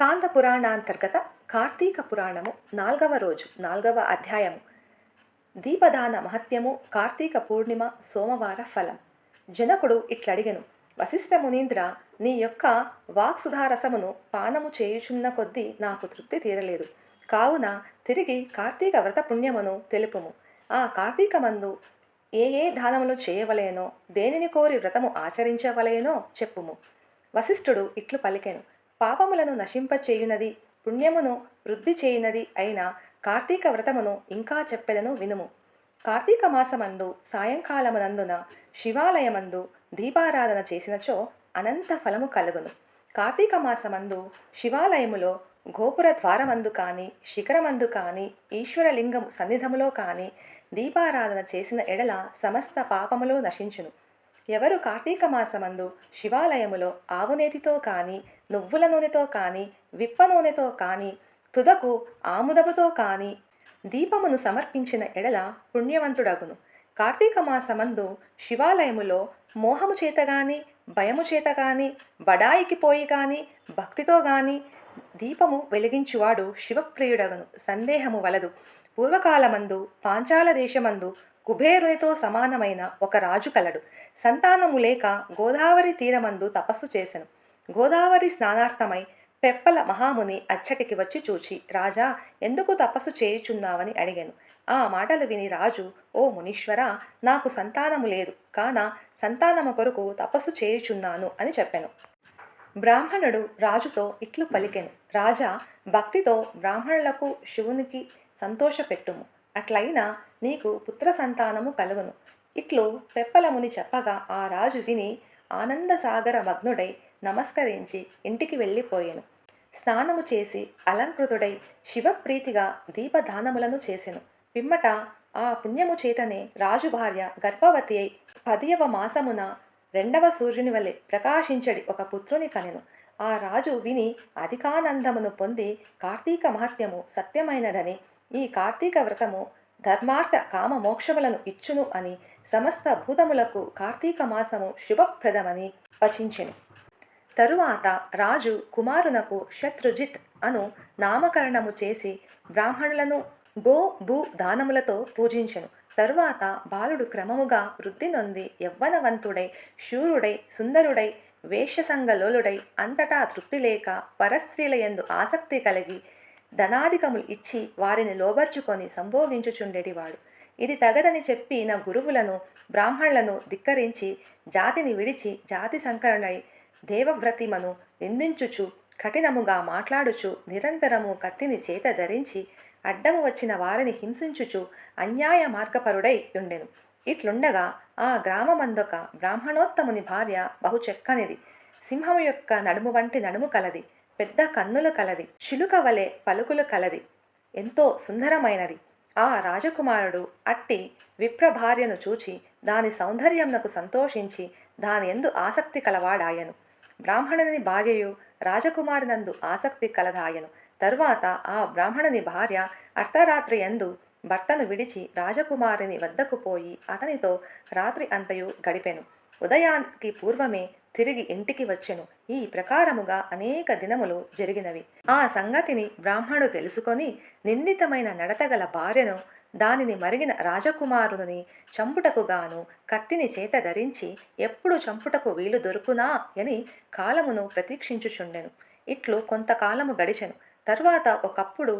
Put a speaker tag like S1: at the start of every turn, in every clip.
S1: స్కాంద పురాణాంతర్గత కార్తీక పురాణము 4వ రోజు 4వ అధ్యాయము. దీపదాన మహత్యము. కార్తీక పూర్ణిమ సోమవార ఫలం. జనకుడు ఇట్లడిగెను: వశిష్ఠ మునీంద్ర, నీ యొక్క వాక్సుధారసమును పానము చేయుచున్న కొద్దీ నాకు తృప్తి తీరలేదు. కావున తిరిగి కార్తీక వ్రత పుణ్యమును తెలుపుము. ఆ కార్తీకమందు ఏ ఏ దానములు చేయవలేనో, దేనిని కోరి వ్రతము ఆచరించవలేనో చెప్పుము. వశిష్ఠుడు ఇట్లు పలికెను: పాపములను నశింపచేయునది, పుణ్యమును వృద్ధి చేయునది అయిన కార్తీక వ్రతమును ఇంకా చెప్పెదను వినుము. కార్తీక మాసమందు సాయంకాలమునందున శివాలయమందు దీపారాధన చేసినచో అనంత ఫలము కలుగును. కార్తీక మాసమందు శివాలయములో గోపుర ద్వారమందు కాని, శిఖరమందు కాని, ఈశ్వరలింగం సన్నిధములో కాని దీపారాధన చేసిన ఎడల సమస్త పాపములు నశించును. ఎవరు కార్తీక మాసమందు శివాలయములో ఆవునేతితో కాని, నువ్వుల నూనెతో కాని, విప్ప నూనెతో కాని, తుదకు ఆముదముతో కాని దీపమును సమర్పించిన ఎడల పుణ్యవంతుడగును. కార్తీక మాసమందు శివాలయములో మోహము చేతగాని, భయము చేతగాని, బడాయికి పోయి గాని, భక్తితో గాని దీపము వెలిగించువాడు శివప్రియుడగును. సందేహము వలదు. పూర్వకాలమందు పాంచాల దేశమందు కుబేరునితో సమానమైన ఒక రాజు కలడు. సంతానము లేక గోదావరి తీరమందు తపస్సు చేసెను. గోదావరి స్నానార్థమై పెప్పల మహాముని అచ్చటికి వచ్చి చూచి, రాజా, ఎందుకు తపస్సు చేయుచున్నావని అడిగాను. ఆ మాటలు విని రాజు, ఓ మునీశ్వర, నాకు సంతానము లేదు, కాన సంతానము కొరకు తపస్సు చేయుచున్నాను అని చెప్పెను. బ్రాహ్మణుడు రాజుతో ఇట్లు పలికెను: రాజా, భక్తితో బ్రాహ్మణులకు శివునికి సంతోషపెట్టుము, అట్లయినా నీకు పుత్ర సంతానము కలుగును. ఇట్లు పెప్పలముని చెప్పగా ఆ రాజు విని ఆనందసాగర మగ్నుడై నమస్కరించి ఇంటికి వెళ్ళిపోయెను. స్నానము చేసి అలంకృతుడై శివప్రీతిగా దీపదానములను చేసెను. పిమ్మట ఆ పుణ్యము చేతనే రాజు భార్య గర్భవతి అయి 10వ మాసమున 2వ సూర్యుని వలె ప్రకాశించడి ఒక పుత్రుని కనెను. ఆ రాజు విని అధికానందమును పొంది కార్తీక మహత్యము సత్యమైనదని, ఈ కార్తీక వ్రతము ధర్మార్థ కామ మోక్షములను ఇచ్చును అని, సమస్త భూతములకు కార్తీక మాసము శుభప్రదమని వచించెను. తరువాత రాజు కుమారునకు శత్రుజిత్ అను నామకరణము చేసి బ్రాహ్మణులను గో భూ దానములతో పూజించెను. తరువాత బాలుడు క్రమముగా వృద్ధి నొంది యవ్వనవంతుడై, శూరుడై, సుందరుడై, వేశ్యసంగలోలుడై, అంతటా తృప్తి లేక పరస్త్రీల యందు ఆసక్తి కలిగి ధనాధికములు ఇచ్చి వారిని లోబర్చుకొని సంభోగించుచుండెడివాడు. ఇది తగదని చెప్పి నా గురువులను బ్రాహ్మణులను ధిక్కరించి జాతిని విడిచి జాతి సంకరణై దేవవ్రతిమను నిందించుచు కఠినముగా మాట్లాడుచు నిరంతరము కత్తిని చేత ధరించి అడ్డము వచ్చిన వారిని హింసించుచు అన్యాయ మార్గపరుడై ఉండెను. ఇట్లుండగా ఆ గ్రామమందొక బ్రాహ్మణోత్తముని భార్య బహు చక్కనిది. సింహము యొక్క నడుము వంటి నడుము కలది, పెద్ద కన్నులు కలది, చిలుక వలె పలుకులు కలది, ఎంతో సుందరమైనది. ఆ రాజకుమారుడు అట్టి విప్ర భార్యను చూచి దాని సౌందర్యమునకు సంతోషించి దాని యందు ఆసక్తి కలవాడాయను. బ్రాహ్మణుని భార్యయు రాజకుమారునందు ఆసక్తి కలదాయను. తరువాత ఆ బ్రాహ్మణుని భార్య అర్ధరాత్రి యందు భర్తను విడిచి రాజకుమారుని వద్దకు పోయి అతనితో రాత్రి అంతయు గడిపెను. ఉదయానికి పూర్వమే తిరిగి ఇంటికి వచ్చెను. ఈ ప్రకారముగా అనేక దినములు జరిగినవి. ఆ సంగతిని బ్రాహ్మణుడు తెలుసుకొని నిందితమైన నడతగల భార్యను, దానిని మరిగిన రాజకుమారుని చంపుటకు గాను కత్తిని చేత ధరించి ఎప్పుడు చంపుటకు వీలు దొరుకునా అని కాలమును ప్రతీక్షించుచుండెను. ఇట్లు కొంతకాలము గడిచెను. తరువాత ఒకప్పుడు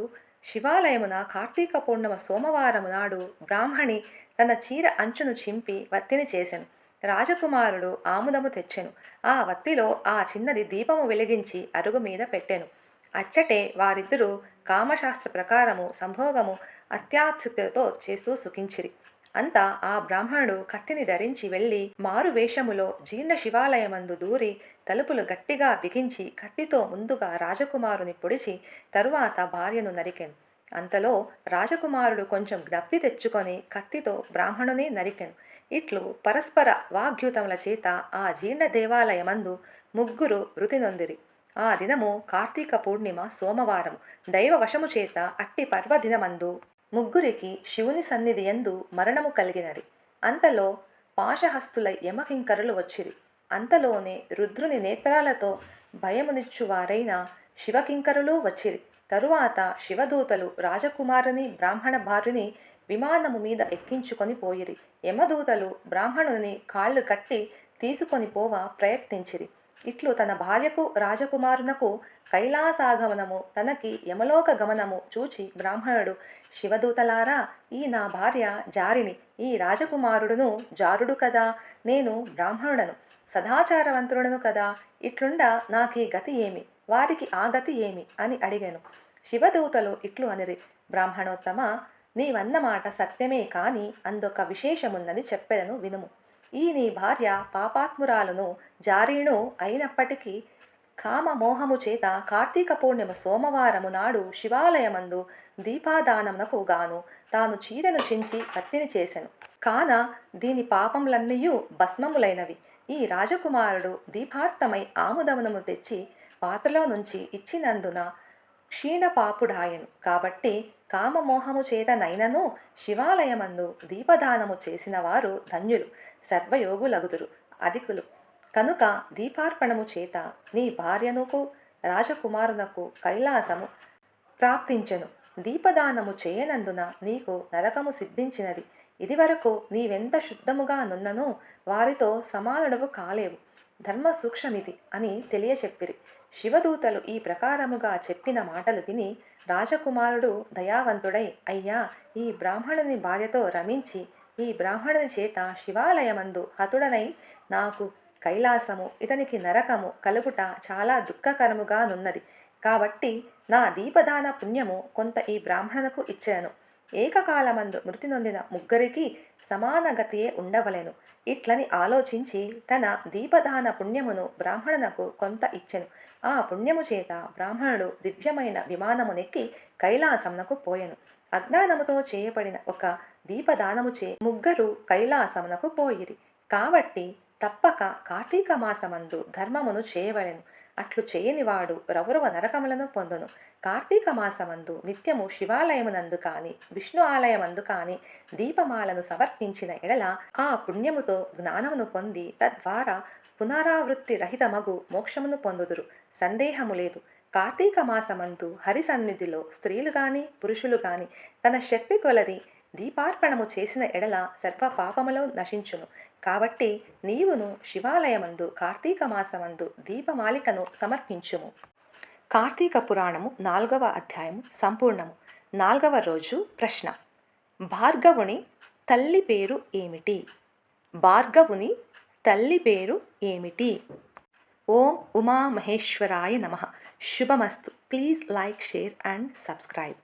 S1: శివాలయమున కార్తీక పూర్ణిమ సోమవారము నాడు బ్రాహ్మణి తన చీర అంచును చింపి వత్తిని చేసెను. రాజకుమారుడు ఆముదము తెచ్చెను. ఆ వత్తిలో ఆ చిన్నది దీపము వెలిగించి అరుగు మీద పెట్టెను. అచ్చటే వారిద్దరూ కామశాస్త్ర ప్రకారము సంభోగము అత్యాత్సుకతో చేస్తూ సుఖించిరి. అంతా ఆ బ్రాహ్మణుడు కత్తిని ధరించి వెళ్ళి మారు వేషములో జీర్ణ శివాలయమందు దూరి తలుపులు గట్టిగా బిగించి కత్తితో ముందుగా రాజకుమారుని పొడిచి తరువాత భార్యను నరికెను. అంతలో రాజకుమారుడు కొంచెం జ్ఞప్తి తెచ్చుకొని కత్తితో బ్రాహ్మణుని నరికెను. ఇట్లు పరస్పర వాగ్యుతముల చేత ఆ జీర్ణ దేవాలయమందు ముగ్గురు మృతి నొందిరి. ఆ దినము కార్తీక పూర్ణిమ సోమవారం. దైవ వశము చేత అట్టి పర్వదినమందు ముగ్గురికి శివుని సన్నిధి యందు మరణము కలిగినది. అంతలో పాశహస్తులై యమకింకరులు వచ్చిరి. అంతలోనే రుద్రుని నేత్రాలతో భయమునిచ్చువారైన శివకింకరులు వచ్చిరి. తరువాత శివదూతలు రాజకుమారుని బ్రాహ్మణ భార్యని విమానము మీద ఎక్కించుకొని పోయిరి. యమదూతలు బ్రాహ్మణుని కాళ్ళు కట్టి తీసుకొని పోవ ప్రయత్నించిరి. ఇట్లు తన భార్యకు రాజకుమారునకు కైలాసాగమనము తనకి యమలోక గమనము చూచి బ్రాహ్మణుడు, శివదూతలారా, ఈ నా భార్య జారిని, ఈ రాజకుమారుడును జారుడు కదా, నేను బ్రాహ్మణుడను, సదాచారవంతుడను కదా, ఇట్లుండ నాకీ గతి ఏమి, వారికి ఆ గతి ఏమి అని అడిగాను. శివదూతలు ఇట్లు అనిరి, బ్రాహ్మణోత్తమ, నీవన్న మాట సత్యమే కాని అందొక విశేషమున్నది చెప్పెదను వినుము. ఈ నీ భార్య పాపాత్మురాలును జారీణు అయినప్పటికీ కామమోహము చేత కార్తీక పూర్ణిమ సోమవారము నాడు శివాలయమందు దీపాదానమునకు గాను తాను చీరను చించి పత్తిని చేసెను. కాన దీని పాపములన్నీయు భస్మములైనవి. ఈ రాజకుమారుడు దీపార్థమై ఆముదమునము తెచ్చి పాత్రలో నుంచి ఇచ్చినందున క్షీణపాపుడాయను. కాబట్టి కామమోహము చేతనైనను శివాలయమందు దీపదానము చేసిన వారు ధన్యులు, సర్వయోగులగుదురు, అధికులు. కనుక దీపార్పణము చేత నీ భార్యనుకు రాజకుమారునకు కైలాసము ప్రాప్తించెను. దీపదానము చేయనందున నీకు నరకము సిద్ధించినది. ఇదివరకు నీవెంత శుద్ధముగా నున్ననో వారితో సమానుడవు కాలేవు. ధర్మ సూక్ష్మమితి అని తెలియచెప్పిరి. శివదూతలు ఈ ప్రకారముగా చెప్పిన మాటలు విని రాజకుమారుడు దయావంతుడై, అయ్యా, ఈ బ్రాహ్మణుని భార్యతో రమించి ఈ బ్రాహ్మణుని చేత శివాలయమందు హతుడనై నాకు కైలాసము, ఇతనికి నరకము కలుగుట చాలా దుఃఖకరముగా నున్నది. కాబట్టి నా దీపదాన పుణ్యము కొంత ఈ బ్రాహ్మణునకు ఇచ్చాను. ఏకకాలమందు మృతి నొందిన ముగ్గురికి సమానగతియే ఉండవలెను. ఇట్లని ఆలోచించి తన దీపదాన పుణ్యమును బ్రాహ్మణునకు కొంత ఇచ్చెను. ఆ పుణ్యము చేత బ్రాహ్మణుడు దివ్యమైన విమానమునెక్కి కైలాసమునకు పోయెను. అజ్ఞానముతో చేయబడిన ఒక దీపదానముచే ముగ్గురు కైలాసమునకు పోయిరి. కాబట్టి తప్పక కార్తీక మాసమందు ధర్మమును చేయవలెను. అట్లు చేయనివాడు రౌరవ నరకములను పొందును. కార్తీక మాసమందు నిత్యము శివాలయమునందు కాని విష్ణు ఆలయమందు కాని దీపమాలను సమర్పించిన ఎడల ఆ పుణ్యముతో జ్ఞానమును పొంది తద్వారా పునరావృత్తి రహితమగు మోక్షమును పొందుదురు. సందేహము లేదు. కార్తీక మాసమందు హరి సన్నిధిలో స్త్రీలు గాని పురుషులు గాని తన శక్తి కొలది దీపార్పణము చేసిన ఎడల సర్వ పాపములో నశించును. కాబట్టి నీవును శివాలయమందు కార్తీక మాసమందు దీపమాలికను సమర్పించుము. కార్తీక పురాణము 4వ అధ్యాయము సంపూర్ణము. 4వ రోజు ప్రశ్న. భార్గవుని తల్లి పేరు ఏమిటి? భార్గవుని తల్లి పేరు ఏమిటి? ఓం ఉమామహేశ్వరాయ నమః. శుభమస్తు. Please like, share and subscribe.